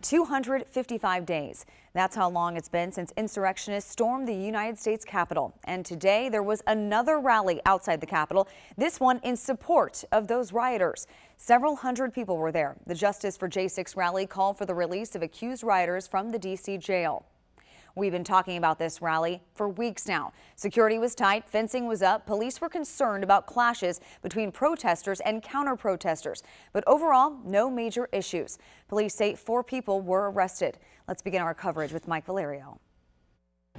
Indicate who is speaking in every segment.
Speaker 1: 255 days. That's how long it's been since insurrectionists stormed the United States Capitol. And today there was another rally outside the Capitol, this one in support of those rioters. Several hundred people were there. The Justice for J6 rally called for the release of accused rioters from the D.C. jail. We've been talking about this rally for weeks now. Security was tight, fencing was up. Police were concerned about clashes between protesters and counter-protesters. But overall, no major issues. Police say 4 people were arrested. Let's begin our coverage with Mike Valerio.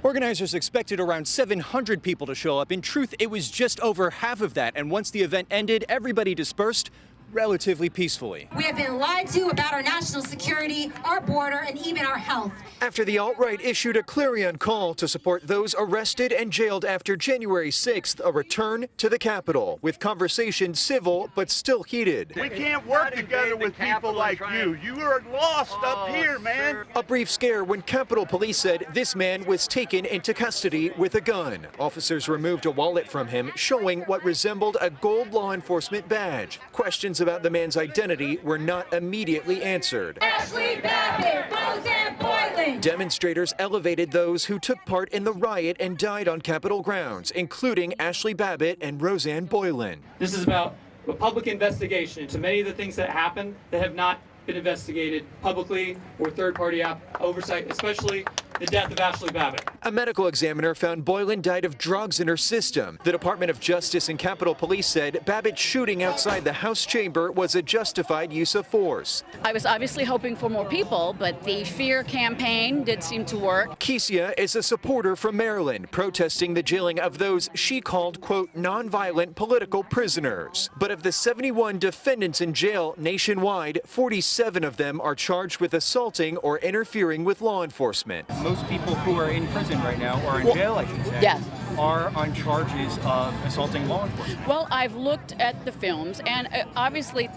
Speaker 2: Organizers expected around 700 people to show up. In truth, it was just over half of that. And once the event ended, everybody dispersed relatively peacefully.
Speaker 3: We have been lied to about our national security, our border, and even our health.
Speaker 4: After the alt-right issued a clarion call to support those arrested and jailed after January 6th, a return to the Capitol, with conversation civil but still heated.
Speaker 5: We can't work together with people like you. You are lost up here, man.
Speaker 4: A brief scare when Capitol Police said this man was taken into custody with a gun. Officers removed a wallet from him, showing what resembled a gold law enforcement badge. Questions about the man's identity were not immediately answered.
Speaker 3: Ashley Babbitt, Roseanne Boylan.
Speaker 4: Demonstrators elevated those who took part in the riot and died on Capitol grounds, including Ashley Babbitt and Roseanne Boylan.
Speaker 6: This is about a public investigation into many of the things that happened that have not been investigated publicly or third-party oversight, especially the death of Ashley Babbitt.
Speaker 4: A medical examiner found Boylan died of drugs in her system. The Department of Justice and Capitol Police said Babbitt's shooting outside the House chamber was a justified use of force.
Speaker 7: I was obviously hoping for more people, but the fear campaign did seem to work.
Speaker 4: Kesia is a supporter from Maryland, protesting the jailing of those she called, quote, nonviolent political prisoners. But of the 71 defendants in jail nationwide, 47 of them are charged with assaulting or interfering with law enforcement.
Speaker 8: Most people who are in prison right now, or in jail, I should say,
Speaker 7: yes,
Speaker 8: are on charges of assaulting law enforcement.
Speaker 7: Well, I've looked at the films, and obviously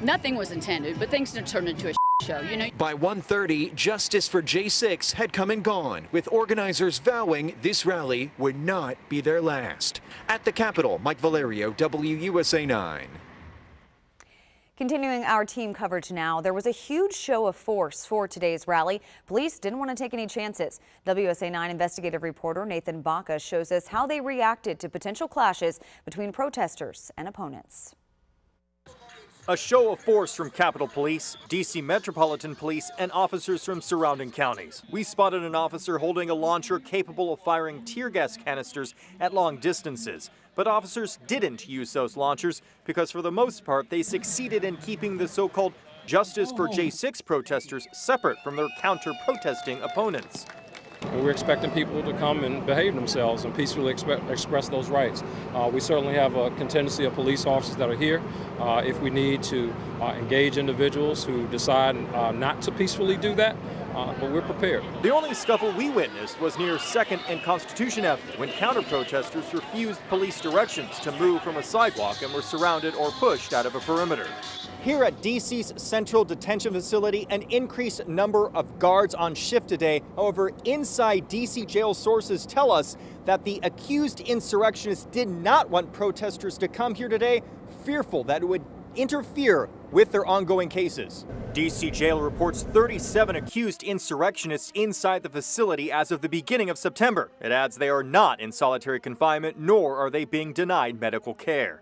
Speaker 7: nothing was intended, but things turned into a show, you know.
Speaker 4: By 1:30, Justice for J6 had come and gone, with organizers vowing this rally would not be their last. At the Capitol, Mike Valerio, WUSA 9.
Speaker 1: Continuing our team coverage now, there was a huge show of force for today's rally. Police didn't want to take any chances. WUSA 9 investigative reporter Nathan Baca shows us how they reacted to potential clashes between protesters and opponents.
Speaker 9: A show of force from Capitol Police, D.C. Metropolitan Police, and officers from surrounding counties. We spotted an officer holding a launcher capable of firing tear gas canisters at long distances. But officers didn't use those launchers because for the most part they succeeded in keeping the so-called Justice for J6 protesters separate from their counter-protesting opponents.
Speaker 10: We're expecting people to come and behave themselves and peacefully express those rights. We certainly have a contingency of police officers that are here if we need to engage individuals who decide not to peacefully do that, but we're prepared.
Speaker 9: The only scuffle we witnessed was near 2nd and Constitution Avenue when counter-protesters refused police directions to move from a sidewalk and were surrounded or pushed out of a perimeter. Here at D.C.'s Central Detention Facility, an increased number of guards on shift today. However, inside D.C. jail sources tell us that the accused insurrectionists did not want protesters to come here today, fearful that it would interfere with their ongoing cases. D.C. jail reports 37 accused insurrectionists inside the facility as of the beginning of September. It adds they are not in solitary confinement, nor are they being denied medical care.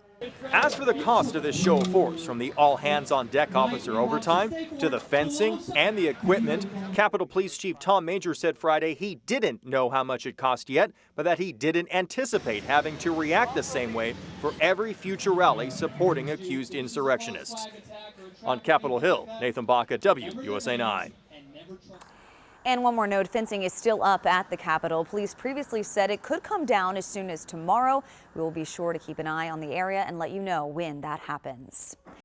Speaker 9: As for the cost of this show of force, from the all-hands-on-deck officer overtime to the fencing and the equipment, Capitol Police Chief Tom Major said Friday he didn't know how much it cost yet, but that he didn't anticipate having to react the same way for every future rally supporting accused insurrectionists. On Capitol Hill, Nathan Baca, WUSA 9.
Speaker 1: And one more note, fencing is still up at the Capitol. Police previously said it could come down as soon as tomorrow. We will be sure to keep an eye on the area and let you know when that happens.